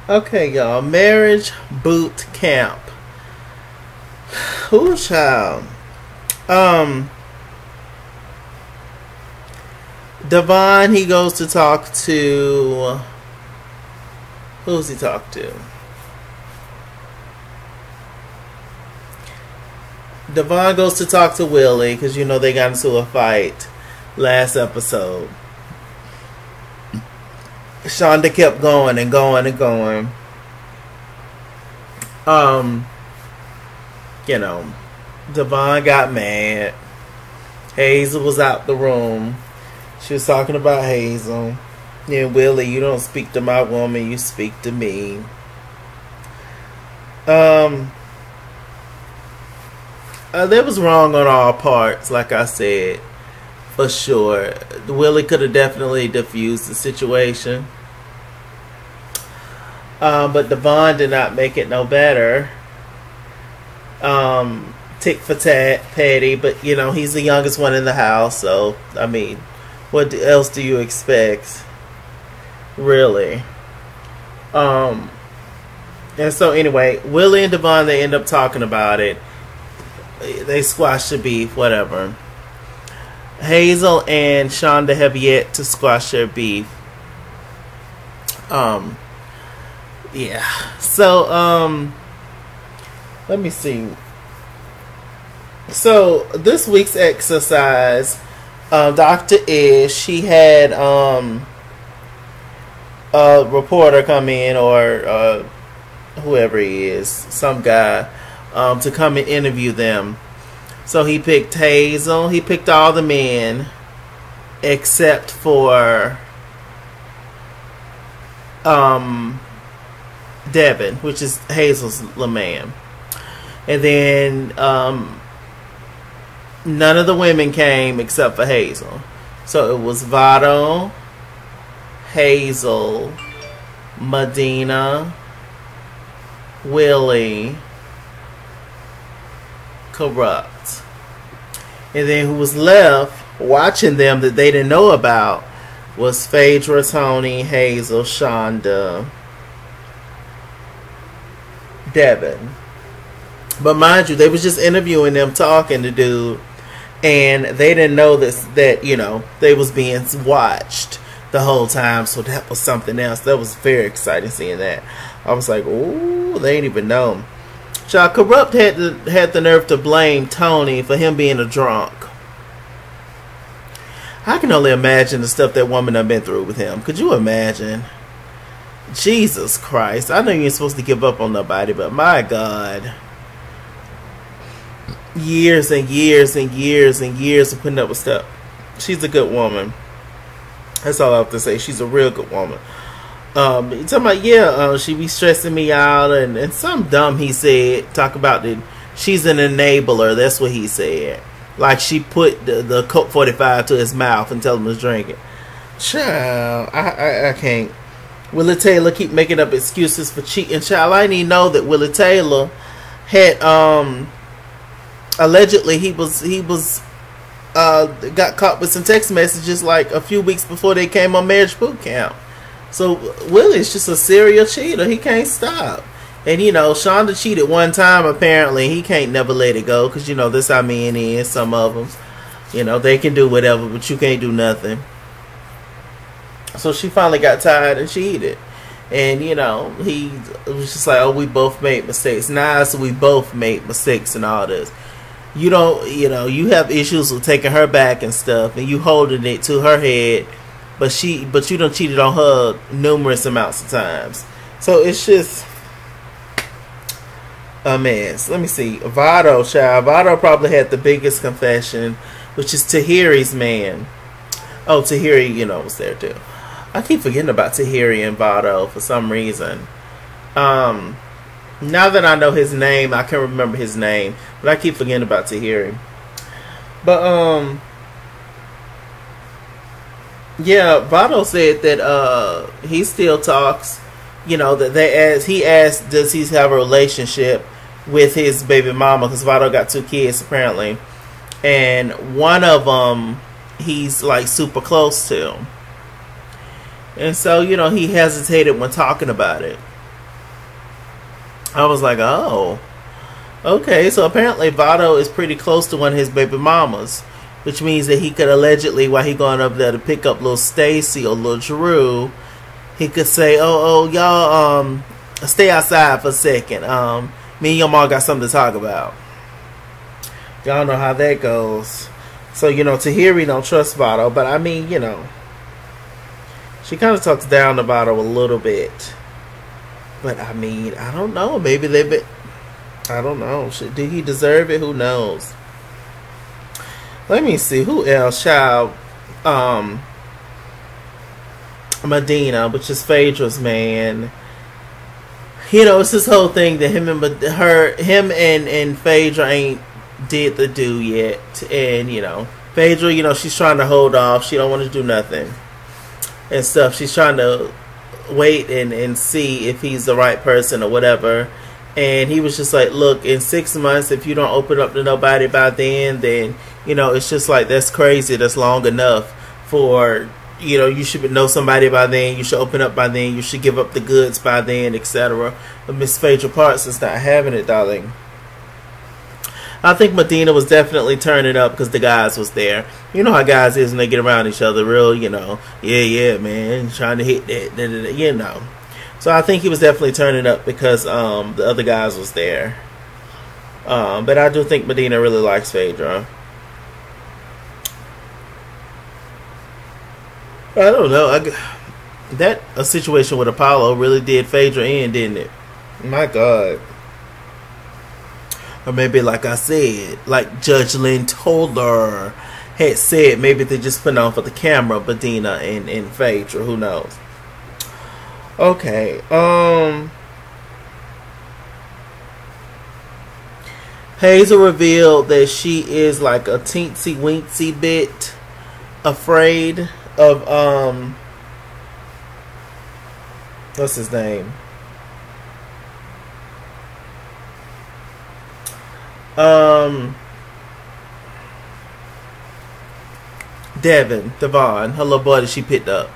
Okay, y'all. Marriage boot camp. Who child? Um, Devon, he goes to talk to. Who's he talk to? Devon goes to talk to Willie because you know they got into a fight last episode. Shonda kept going and going and going. Um, you know, Devon got mad. Hazel was out the room. She was talking about Hazel. Yeah, Willie, you don't speak to my woman, you speak to me. That was wrong on all parts, like I said, for sure. Willie could have definitely diffused the situation. But Devon did not make it no better. Tick for tat, petty, but you know, he's the youngest one in the house, so, I mean, what else do you expect? Really? And so anyway, Willie and Devon, they end up talking about it. They squash the beef, whatever. Hazel and Shonda have yet to squash their beef. Yeah. So, let me see. So, this week's exercise, Dr. Ish, she had, a reporter come in, or, whoever he is, some guy, to come and interview them. So he picked Hazel. He picked all the men except for Devin, which is Hazel's man. And then none of the women came except for Hazel. So it was Vado, Hazel, Medina, Willie, Corrupt. And then who was left watching them that they didn't know about was Phaedra, Tony, Hazel, Shonda, Devin. But mind you, they was just interviewing them, talking to dude, and they didn't know that you know, they was being watched the whole time, so that was something else. That was very exciting seeing that. I was like, ooh, they ain't even know. Child, Corrupt had the nerve to blame Tony for him being a drunk. I can only imagine the stuff that woman done been through with him. Could you imagine? Jesus Christ. I know you ain't supposed to give up on nobody, but my God. Years and years and years and years of putting up with stuff. She's a good woman. That's all I have to say. She's a real good woman. You talking about, yeah, she be stressing me out, and some dumb he said, talk about that she's an enabler. That's what he said. Like she put the Coke 45 to his mouth and tell him to drink it. Child, I can't. Willie Taylor keep making up excuses for cheating. Child, I didn't even know that Willie Taylor had allegedly he got caught with some text messages like a few weeks before they came on marriage boot camp. So Willie's just a serial cheater. He can't stop. And you know, Shonda cheated one time apparently. He can't never let it go because you know this how men is. Some of them, you know, they can do whatever, but you can't do nothing. So she finally got tired and cheated. And you know, he was just like, oh, we both made mistakes. Nah, so we both made mistakes and all this. You don't, you know, you have issues with taking her back and stuff, and you holding it to her head. But you done cheated on her numerous amounts of times. So it's just a mess. Let me see. Vado, child. Vado probably had the biggest confession, which is Tahiri's man. Oh, Tahiri, you know, was there too. I keep forgetting about Tahiri and Vado for some reason. Now that I know his name, I can remember his name. But I keep forgetting about Tahiri. But, yeah, Vado said that he still talks, you know, that he asked does he have a relationship with his baby mama, because Vado got 2 kids apparently, and one of them he's like super close to, and so you know he hesitated when talking about it. I was like, oh, okay. So apparently Votto is pretty close to one of his baby mamas, which means that he could allegedly, while he going up there to pick up little Stacy or little Drew, he could say, oh, y'all, stay outside for a second. Me and your mom got something to talk about. Y'all know how that goes. So, Tahiri don't trust Votto, but I mean, she kind of talks down to Votto a little bit. But I mean, I don't know. Maybe they've been, I don't know. Did he deserve it? Who knows? Let me see. Who else? Child. Medina, which is Phaedra's man. It's this whole thing that him and Phaedra ain't did the do yet. And, Phaedra, she's trying to hold off. She don't want to do nothing and stuff. She's trying to wait and see if he's the right person or whatever. And he was just like, look, in 6 months, if you don't open up to nobody by then it's just like, that's crazy. That's long enough for, you should know somebody by then. You should open up by then. You should give up the goods by then, etc. But Miss Phaedra Parks is not having it, darling. I think Medina was definitely turning up because the guys was there. You know how guys is when they get around each other, real, yeah, man, trying to hit that, So I think he was definitely turning up because the other guys was there. But I do think Medina really likes Phaedra. I don't know. That a situation with Apollo really did Phaedra in, didn't it? My God. Or maybe, like I said, like Judge Lynn Toller had said, maybe they just put on for the camera, Medina and Phaedra. Who knows? Okay. HazelE revealed that she is like a teensy weensy bit afraid of what's his name? Devon, her little boy that she picked up.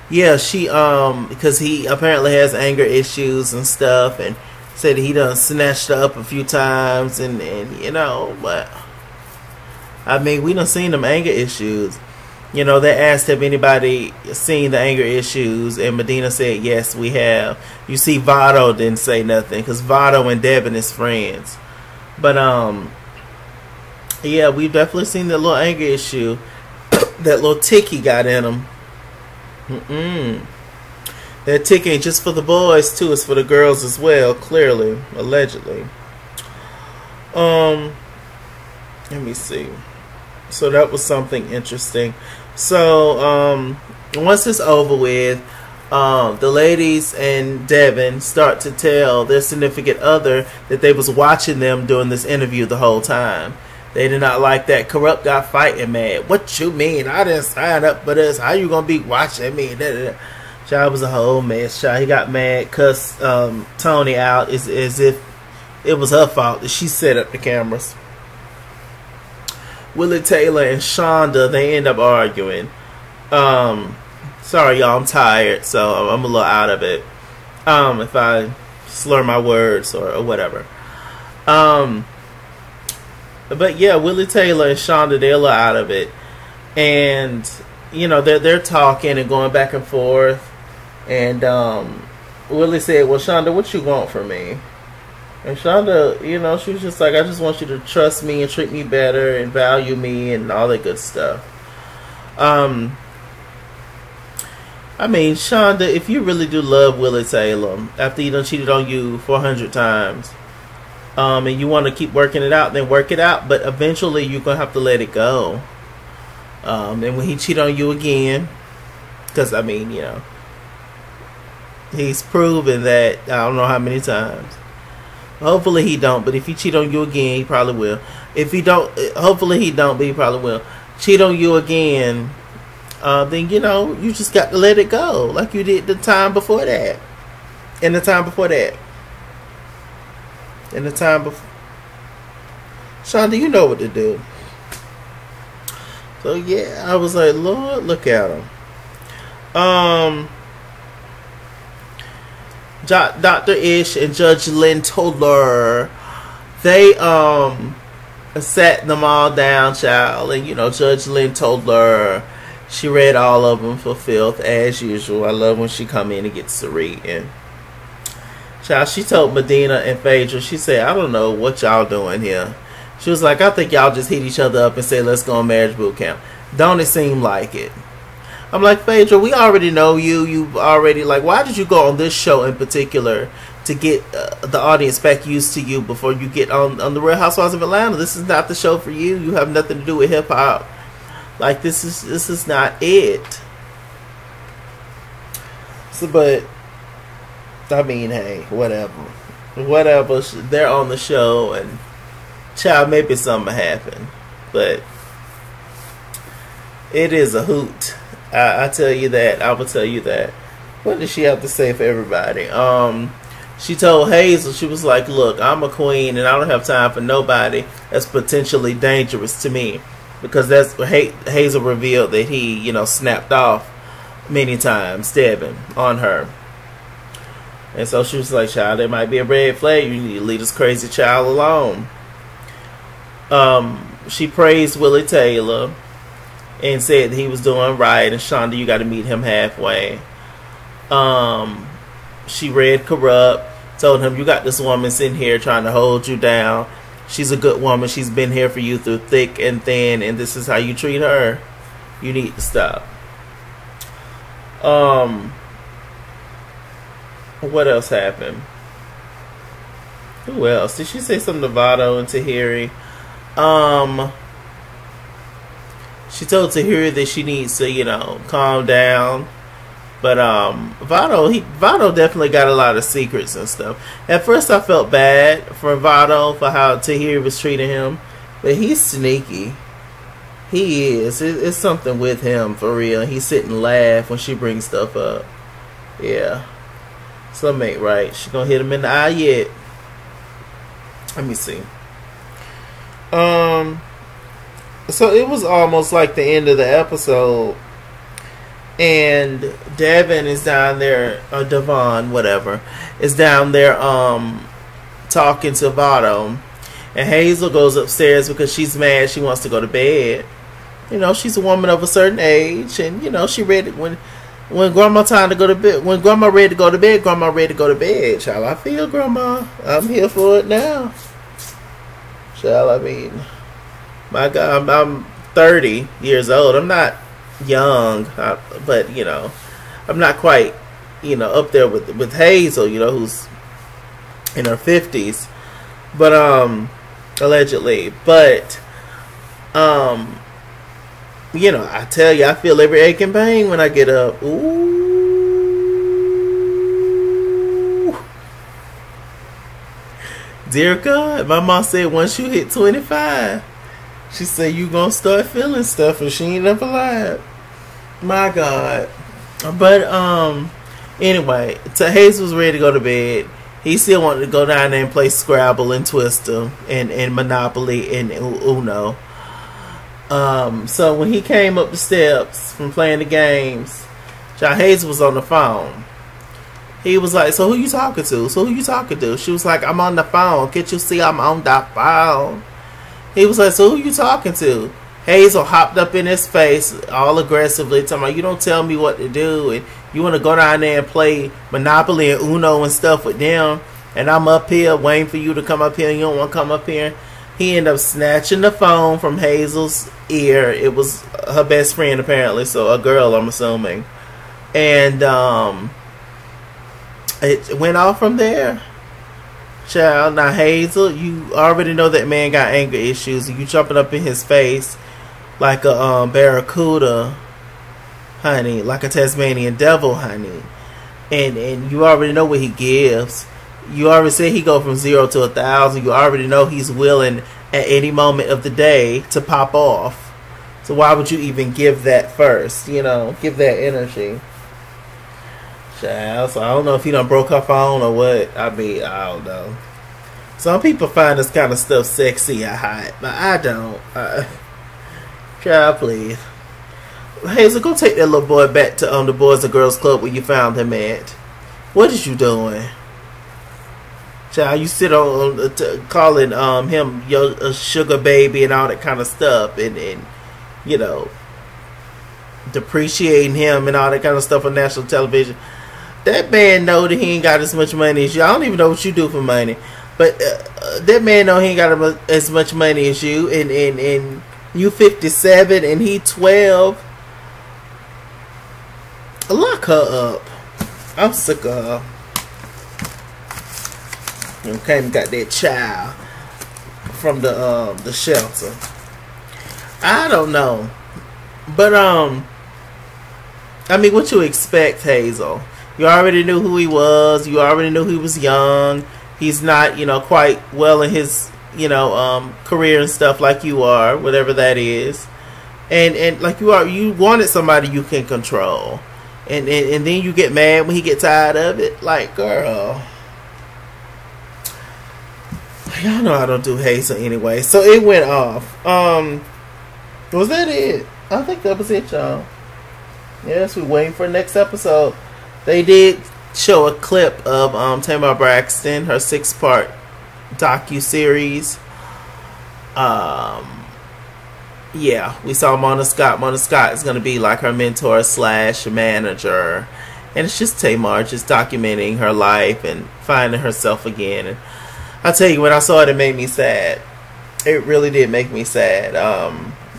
Yeah, she because he apparently has anger issues and stuff, and said he done snatched her up a few times, and but I mean, we done seen them anger issues. They asked if anybody seen the anger issues, and Medina said, yes, we have. You see, Votto didn't say nothing, because Votto and Devin is friends. But, yeah, we've definitely seen that little anger issue. That little tick he got in him. That tick ain't just for the boys, too. It's for the girls as well, clearly, allegedly. Let me see. So that was something interesting. So once it's over with, the ladies and Devin start to tell their significant other that they was watching them doing this interview the whole time. They did not like that. Corrupt got fighting mad. What you mean? I didn't sign up for this. How you gonna be watching me? Child was a whole mess. Child, he got mad, cussed Tony out as if it was her fault that she set up the cameras. Willie Taylor and Shonda, they end up arguing. Sorry, y'all, I'm tired, so I'm a little out of it. If I slur my words or whatever. But yeah, Willie Taylor and Shonda, they're a little out of it. And, they're talking and going back and forth. And Willie said, well, Shonda, what you want from me? And Shonda, she was just like, I just want you to trust me and treat me better and value me and all that good stuff. I mean, Shonda, if you really do love Willie Taylor, after he done cheated on you 400 times, and you want to keep working it out, then work it out. But eventually, you're going to have to let it go. And when he cheat on you again, because, I mean, he's proven that, I don't know how many times. Hopefully he don't, but if he cheat on you again, he probably will. If he don't, hopefully he don't, but he probably will. Cheat on you again, then, you just got to let it go. Like you did the time before that. And the time before that. And the time before. Shonda, you know what to do. So, yeah, I was like, Lord, look at him. Dr. Ish and Judge Lynn Toller, they sat them all down, child, and Judge Lynn Toller, she read all of them for filth as usual. I love when she come in and gets to read. And child, she told Medina and Phaedra, she said, I don't know what y'all doing here. She was like, I think y'all just hit each other up and said, let's go on marriage boot camp. Don't it seem like it? I'm like, Phaedra, we already know you. You've already, like, why did you go on this show in particular to get the audience back used to you before you get on the Real Housewives of Atlanta? This is not the show for you. You have nothing to do with hip hop. Like, this is not it. So, but I mean, hey, whatever. They're on the show, and child, maybe something happened, but it is a hoot. I tell you that. I will tell you that. What did she have to say for everybody? She told Hazel, she was like, look, I'm a queen and I don't have time for nobody that's potentially dangerous to me. Because that's what Hazel revealed that he, snapped off many times, Devin, on her. And so she was like, child, there might be a red flag. You need to leave this crazy child alone. She praised Willie Taylor and said that he was doing right, and Shonda, you got to meet him halfway. She read Corrupt, told him, you got this woman sitting here trying to hold you down. She's a good woman. She's been here for you through thick and thin, and this is how you treat her. You need to stop. What else happened? Who else? Did she say something to Vado and Tahiri? She told Tahiri that she needs to, calm down. But Vado definitely got a lot of secrets and stuff. At first I felt bad for Vado for how Tahiri was treating him. But he's sneaky. He is. It's something with him for real. He sit and laugh when she brings stuff up. Yeah. Something ain't right. She gonna hit him in the eye yet. Let me see. So it was almost like the end of the episode, and Devin is down there, or Devon, whatever, is down there talking to Vado, and Hazel goes upstairs because she's mad. She wants to go to bed. She's a woman of a certain age, and she ready when grandma time to go to bed. When grandma ready to go to bed, grandma ready to go to bed. Child, I feel grandma. I'm here for it now. Child, I mean, my God, I'm 30 years old. I'm not young, but I'm not quite, up there with Hazel, who's in her 50s, but allegedly. But I tell you, I feel every ache and pain when I get up. Ooh, dear God, my mom said once you hit 25. She said you gonna start feeling stuff, and she ain't never lied. My God. But anyway, Hazel's ready to go to bed. He still wanted to go down there and play Scrabble and Twister and Monopoly and Uno. So when he came up the steps from playing the games, John Hazel was on the phone. He was like, so who you talking to? She was like, I'm on the phone. Can't you see I'm on the phone? He was like, so who you talking to? Hazel hopped up in his face all aggressively, talking about, you don't tell me what to do, and you want to go down there and play Monopoly and Uno and stuff with them, and I'm up here waiting for you to come up here, and you don't want to come up here. He ended up snatching the phone from Hazel's ear. It was her best friend, apparently, so a girl, I'm assuming. And it went off from there. Child, now Hazel, you already know that man got anger issues, and you jumping up in his face like a barracuda, honey, like a Tasmanian devil, honey, and you already know what he gives. You already said he go from 0 to 1,000. You already know he's willing at any moment of the day to pop off. So why would you even give that first? Give that energy. Child, so I don't know if he done broke her phone or what. I mean, I don't know. Some people find this kind of stuff sexy or hot, but I don't. Child, please. Hazel, go take that little boy back to the Boys and Girls Club where you found him at. What is you doing? Child, you sit on calling him your sugar baby and all that kind of stuff, and you know, depreciating him and all that kind of stuff on national television. That man know that he ain't got as much money as you. I don't even know what you do for money, but that man know he ain't got as much money as you, and you 57 and he 12. Lock her up. I'm sick of her. And came and got that child from the shelter. I don't know, but I mean, what you expect, Hazel? You already knew who he was. You already knew he was young. He's not, you know, quite well in his, you know, career and stuff like you are, whatever that is. And like you are, you wanted somebody you can control. And then you get mad when he gets tired of it. Like, girl. Y'all know I don't do HazelE anyway. So it went off. Was that it? I think that was it, y'all. Yes, we're waiting for the next episode. They did show a clip of Tamar Braxton, her 6-part docu-series. Yeah, we saw Mona Scott. Mona Scott is going to be like her mentor / manager. And it's just Tamar just documenting her life and finding herself again. And I tell you, when I saw it, it made me sad. It really did make me sad.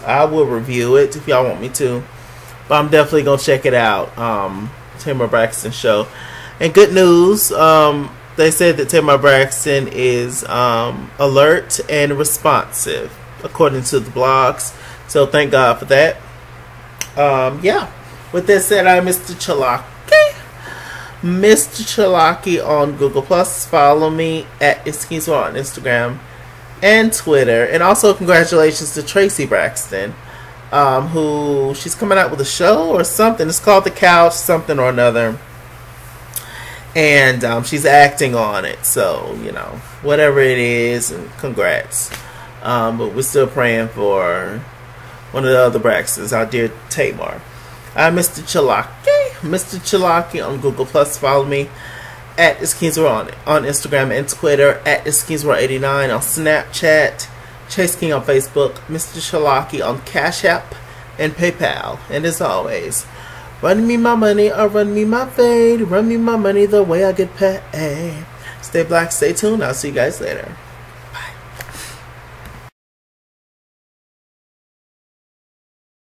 I will review it if y'all want me to. But I'm definitely going to check it out. Tamar Braxton show. And good news, they said that Tamar Braxton is alert and responsive, according to the blogs. So thank God for that. Yeah. With that said, I'm Mr. Chalaki. Mr. Chalaki on Google+. Follow me at Iskizwa on Instagram and Twitter. And also congratulations to Tracy Braxton, who she's coming out with a show or something. It's called The Couch, something or another. And she's acting on it. So, you know, whatever it is, and congrats. But we're still praying for one of the other Braxtons, our dear Tamar. I'm Mr. Chalaki. Mr. Chalaki on Google+. Follow me at Iskizwa on Instagram and Twitter, at Iskizwa89 on Snapchat, Chase King on Facebook, Mr. Chalaki on Cash App and PayPal. And as always, run me my money or run me my fade. Run me my money the way I get paid. Stay black, stay tuned. I'll see you guys later.